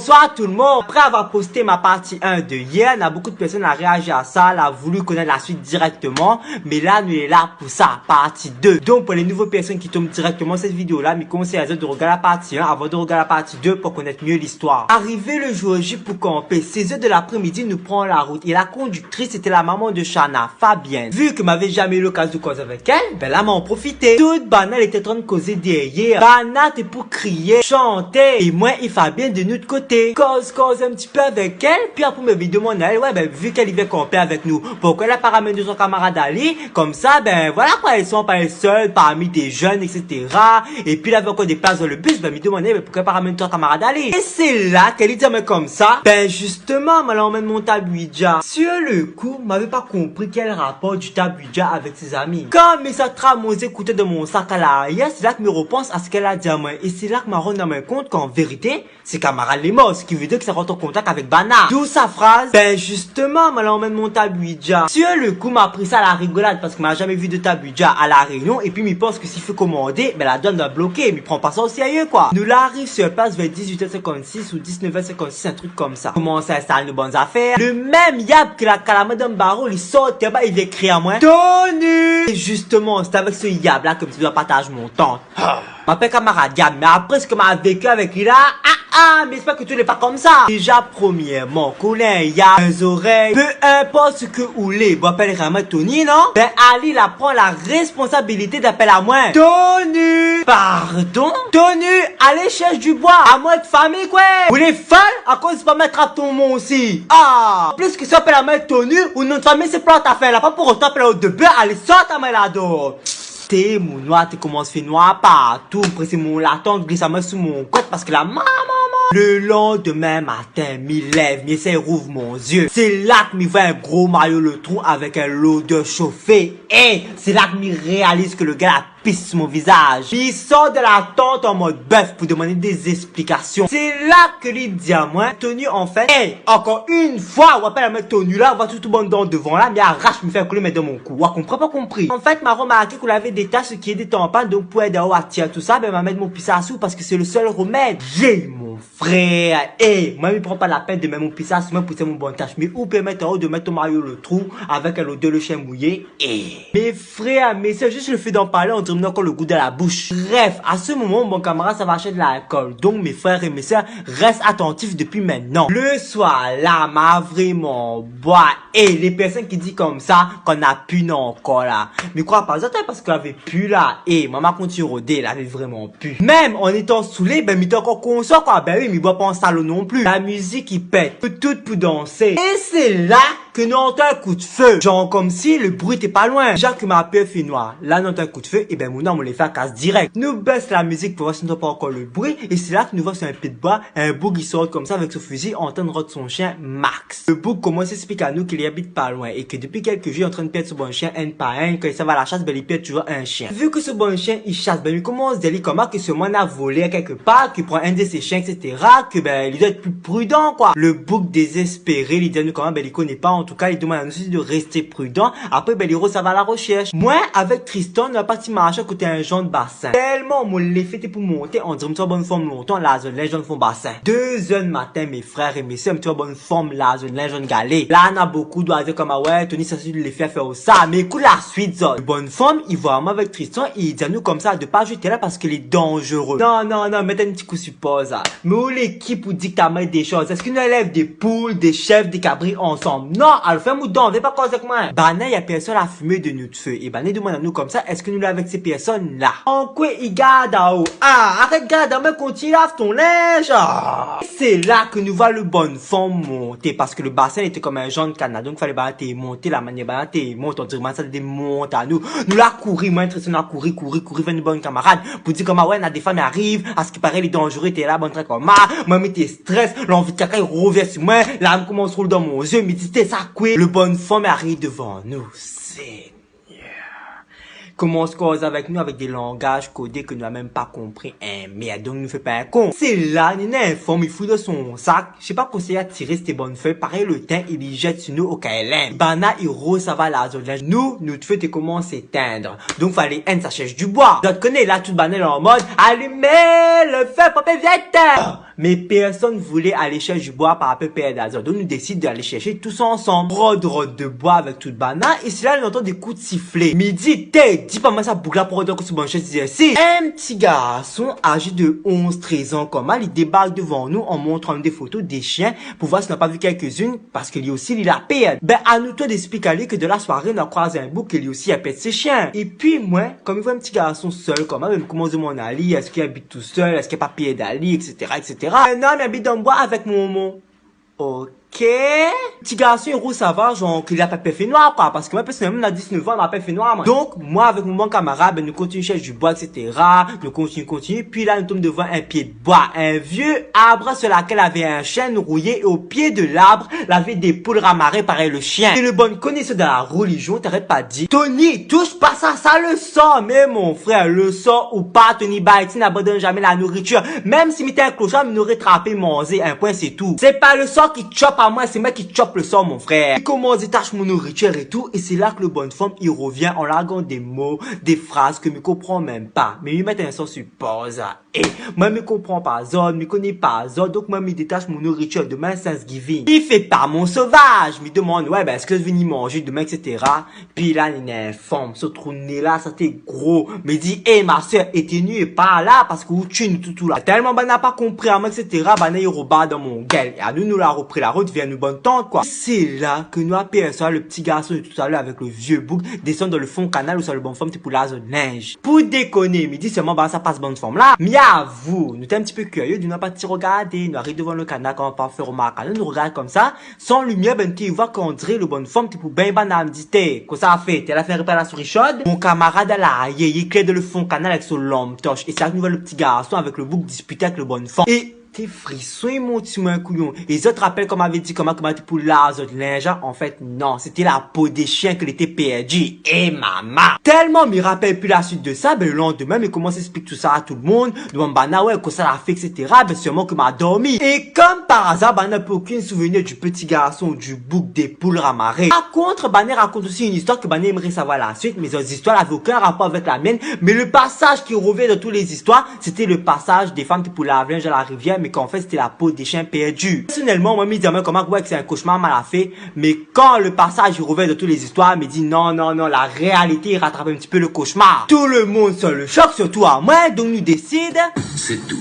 Bonsoir tout le monde. Après avoir posté ma partie 1 de hier, on a beaucoup de personnes à réagir à ça, a voulu connaître la suite directement. Mais là, nous est là pour ça, partie 2. Donc pour les nouvelles personnes qui tombent directement cette vidéo-là, mais conseille à eux de regarder la partie 1 avant de regarder la partie 2 pour connaître mieux l'histoire. Arrivé le jour J pour camper, 16 h de l'après-midi, nous prenons la route. Et la conductrice était la maman de Shana, Fabienne. Vu que m'avait jamais eu l'occasion de causer avec elle, ben là, m'en profité. Toute banale était en train de causer derrière. Banat est pour crier, chanter. Et moi et Fabienne de notre côté. Cause un petit peu avec elle. Puis après me demander, ouais, ben, vu qu'elle vient camper avec nous, pourquoi elle a pas ramené son camarade Ali? Comme ça, ben, voilà quoi, elles sont pas les seules parmi des jeunes, etc. Et puis, il avait encore des places dans le bus, ben, me demandait, pourquoi elle pas ramené ton camarade Ali? Et c'est là qu'elle dit, mais comme ça, ben, justement, elle emmène mon tabouidja. Sur le coup, m'avait pas compris quel rapport du tabouidja avec ses amis. Quand mes satramos écoutaient de mon sac à l'arrière, c'est là que me repense à ce qu'elle a dit à moi. Et c'est là que m'a rendu compte qu'en vérité, ses camarades les morts, ce qui veut dire que ça rentre en contact avec Bana. D'où sa phrase, ben justement, elle emmène mon tabouidja. Sur le coup, m'a pris ça à la rigolade parce que m'a jamais vu de tabouidja à la réunion. Et puis, m'y pense que s'il faut commander, ben la donne doit bloquer. M'y prend pas ça au sérieux, quoi. Nous l'arrive sur place vers 18h56 ou 19h56, un truc comme ça. Commence à installer nos bonnes affaires. Le même yab que la calamade Barreau, il sort, bah, il vient crier à moi. Tonu! Et justement, c'est avec ce yab là que tu dois partager mon temps. M'appelle camarade Gab, mais après ce que m'a vécu avec lui là, mais j'espère que tu n'es pas comme ça. Déjà, premièrement, Colin, il y a les oreilles, peu importe ce que ou les, bon, appelle vraiment Tony, non? Ben, Ali, la prend la responsabilité d'appeler à moi. Tony! Pardon? Tony, allez chercher du bois, à moi de famille, quoi. Vous les folle? À cause de pas mettre à ton nom aussi. Plus que ça, appelle à moi Tony, ou notre famille, c'est pas ta affaire, là, pas pour autant appeler au début, allez, sort ta main là-dedans. Mon noir, tu commences à faire noir partout. Après, mon laton glisse à moi sous mon côte parce que la maman. Le lendemain matin, m'y lève, m'y essaie rouvre mon yeux. C'est là que m'y voit un gros maillot le trou avec un lot de chauffé. Et c'est là que m'y réalise que le gars a pisse sur mon visage. Il sort de la tente en mode bœuf pour demander des explications. C'est là que il dit à moi, Tony, en fait, encore une fois, on appelle à mettre Tony là, on va tout bon dans devant là, mais arrache me faire couler mais dans mon cou. On comprend pas compris. En fait, m'a remarqué qu'on avait des tâches qui étaient en panne, donc pour aider à tirer tout ça, ben, m'a mettre mon pissassou parce que c'est le seul remède. J'ai mon frère. Moi, il prend pas la peine de mettre mon pissassou, même pour faire mon bon tâche. Mais où peut mettre en haut de mettre ton maillot le trou avec un odeur de chien mouillé? Mes frères, mais c'est juste le fait d'en parler, on termine encore le goût de la bouche. Bref, à ce moment, mon camarade, ça va acheter de l'alcool. Donc, mes frères et mes sœurs restent attentifs depuis maintenant. Le soir, là, m'a vraiment boit. Et les personnes qui disent comme ça, qu'on a pu non encore là. Mais quoi, pas exactement parce qu'elle avait pu là. Et maman continue rôder, elle avait vraiment pu. Même en étant saoulé, ben, m'était encore conscient quoi. Ben oui, mais il boit pas en salon non plus. La musique, il pète. Tout pour danser. Et c'est là que nous entendons un coup de feu. Genre comme si le bruit était pas loin. Déjà que ma peur fait noir. Là, nous entendons un coup de feu. Et ben, mon homme, on les fait à casse direct. Nous baisse la musique pour voir si nous n'entend pas encore le bruit. Et c'est là que nous voyons sur un pied de bois, un bouc qui sort comme ça avec son fusil en train de rôder son chien Max. Le bouc commence à expliquer à nous qu'il habite pas loin. Et que depuis quelques jours, il est en train de perdre ce bon chien un par un. Quand il s'en va à la chasse, ben, il perd toujours un chien. Vu que ce bon chien, il chasse, ben, il commence à dire comment que ce moine a volé quelque part, qu'il prend un de ses chiens, etc. Que ben, il doit être plus prudent, quoi. Le bouc désespéré, il dit à nous comment, ben, il connaît pas. En tout cas, il demande à nous de rester prudent. Après, ben, l'héros, ça va à la recherche. Moi, avec Tristan, on a parti marcher à côté d'un genre de bassin. Tellement, mon les fait pour monter, on dirait, une bonne forme longtemps, là, zone, les jeunes font bassin. 2 h du matin, mes frères et mes soeurs, une bonne forme, là, zone, les jeunes galets. Là, on a beaucoup d'oiseaux comme, ouais, Tony, ça, c'est de les faire ça. Mais écoute, la suite, zone. Bonne forme, il voit moi avec Tristan, il dit à nous comme ça, de pas jeter là parce qu'il est dangereux. Non, mettez un petit coup sur pause, là. Mais où l'équipe vous dit que t'as mis des choses? Est-ce qu'on élève des poules, des chèvres, des cabris ensemble? Non, alors fais-moi donc, viens pas causer avec moi. Bané, y a personne à fumer de notre feu. Et Bané demande à nous comme ça, est-ce que nous l'avons avec ces personnes-là? En quoi il garde à haut? Arrête, garde, mais continue, lave ton linge. C'est là que nous voyons le bon fond monter. Parce que le bassin était comme un jaune canard. Donc, il fallait Bané monter, la manière Bané monte. On dirait, ça démonte à nous. Nous là, courir, moi, on a courir, vers une bonne camarade. Pour dire comment, ouais, on a des femmes qui arrivent. À ce qui paraît, les dangereux, t'es là, bon, très comme, moi, mais t'es stress. L'envie de quelqu'un, il revient sur moi. L'âme commence à rouler dans mon yeux. Mais dit, t'es ça, quoi? Le bonne femme arrive devant nous. C'est commence cause avec nous avec des langages codés que nous n'avons même pas compris. Merde, donc nous fait pas un con. C'est là, Nina informe, il fout dans son sac. Je sais pas conseiller à tirer ces bonnes feuilles. Pareil, le teint, il y jette sur nous au KLM. Bana, Hiro, ça va la zone. Nous, notre feu, commence à s'éteindre. Donc, fallait un, ça cherche du bois. D'autres connaît, là, toute banane en mode, allumez le feu, papé, vite! Mais personne voulait aller chercher du bois par rapport à d'Azor. Donc, nous décidons d'aller chercher tous ensemble. Rod de bois avec toute banane. Et c'est là, on entend des coups de sifflet. Midi, dis pas moi ça boucle là pour dire que c'est bon chose ici. Un petit garçon âgé de 11-13 ans comme il débarque devant nous en montrant des photos des chiens pour voir si on n'a pas vu quelques-unes parce qu'il y a aussi, il a peur. Ben, à nous toi d'expliquer à lui que de la soirée, on a croisé un bouc qu'il y a aussi, il a peur de ses chiens. Et puis, moi, comme il voit un petit garçon seul, comme il me commence mon Ali, est-ce qu'il habite tout seul, est-ce qu'il n'y a pas peur d'Ali, etc., etc. Un homme habite dans le bois avec mon môme. Ok. Petit garçon, Hiro, ça va, genre, qu'il a pas fait noir, quoi. Parce que moi, personnellement, on a 19 ans, on a pas fait noir, moi. Donc, moi, avec mon bon camarade, ben, nous continuons chercher du bois, etc. Nous continuons. Puis là, nous tombons devant un pied de bois. Un vieux arbre sur lequel avait un chêne rouillé. Et au pied de l'arbre, il avait des poules ramarrées, pareil, le chien. Et le bon connaisseur de la religion, t'arrêtes pas de dire, Tony, touche pas ça, ça le sort. Mais mon frère, le sort ou pas, Tony Baiti n'abandonne jamais la nourriture. Même si m'était un clochard, il n'aurait trappé, mangé. Un point, c'est tout. C'est pas le sort qui chope à moi, c'est moi qui chope le sort, mon frère. Il commence à détacher mon nourriture et tout. Et c'est là que le bonne femme, il revient en larguant des mots, des phrases que je comprends même pas. Mais il met un sens sur pause. Et moi, je comprends pas Zod, je connais pas Zod. Donc, moi, je détache mon nourriture demain, Thanksgiving. Il fait pas mon sauvage. Je me demande, ouais, ben, est-ce que je vais y manger demain, etc. Puis là, il y a une femme, ce trou de nez là, ça t'est gros. Mais dit, hé, ma soeur, éteignue et pas là, parce que vous tuez tout là. Tellement, ben, n'a pas compris, à moi, etc. Ben, il rebat dans mon gueule. Et à nous l'a repris la route, vient nous bonne tente, quoi. C'est là que nous apercevons le petit garçon de tout à l'heure avec le vieux bouc descend dans le fond canal où ça le bon forme, c'est pour la zone neige. Pour déconner, mais dit seulement, ben, ça passe bonne forme là. Mais à vous, nous sommes un petit peu curieux, nous n'avons pas de regarder, nous arrivons devant le canal, quand on va faire remarquer, nous regarde comme ça, sans lumière, ben, qui voit qu'on dirait le bonne forme, c'est pour ben, banane, dit, quoi ça a fait, elle a fait réparer la souris chaude. Mon camarade, là, il est clair dans le fond canal avec son lampe torche. Et c'est là que nous voyons le petit garçon avec le bouc disputé avec le bonne forme. Et tes frissons et mon petit moins couillon. Et les autres rappellent comme avait dit comment était pour la autres linge. En fait, non, c'était la peau des chiens qui était perdue. Et maman. Tellement m'y rappelle plus la suite de ça, ben le lendemain, mais comment s'explique tout ça à tout le monde. Donc, bah, ouais, que ça l'a fait, etc. Ben, sûrement que m'a dormi. Et comme par hasard, bah, n'a plus aucun souvenir du petit garçon, du bouc des poules ramarrées. Par contre, bah, raconte aussi une histoire que bah, aimerait savoir la suite. Mais ces histoires n'avaient aucun rapport avec la mienne. Mais le passage qui revient de toutes les histoires, c'était le passage des femmes qui pour laver linge à la rivière, mais qu'en fait c'était la peau des chiens perdus. Personnellement, moi, me dit comment ouais que c'est un cauchemar mal fait, mais quand le passage revient de toutes les histoires, me dit non, la réalité rattrape un petit peu le cauchemar. Tout le monde sur le choc, surtout à moi, donc nous décide. C'est tout.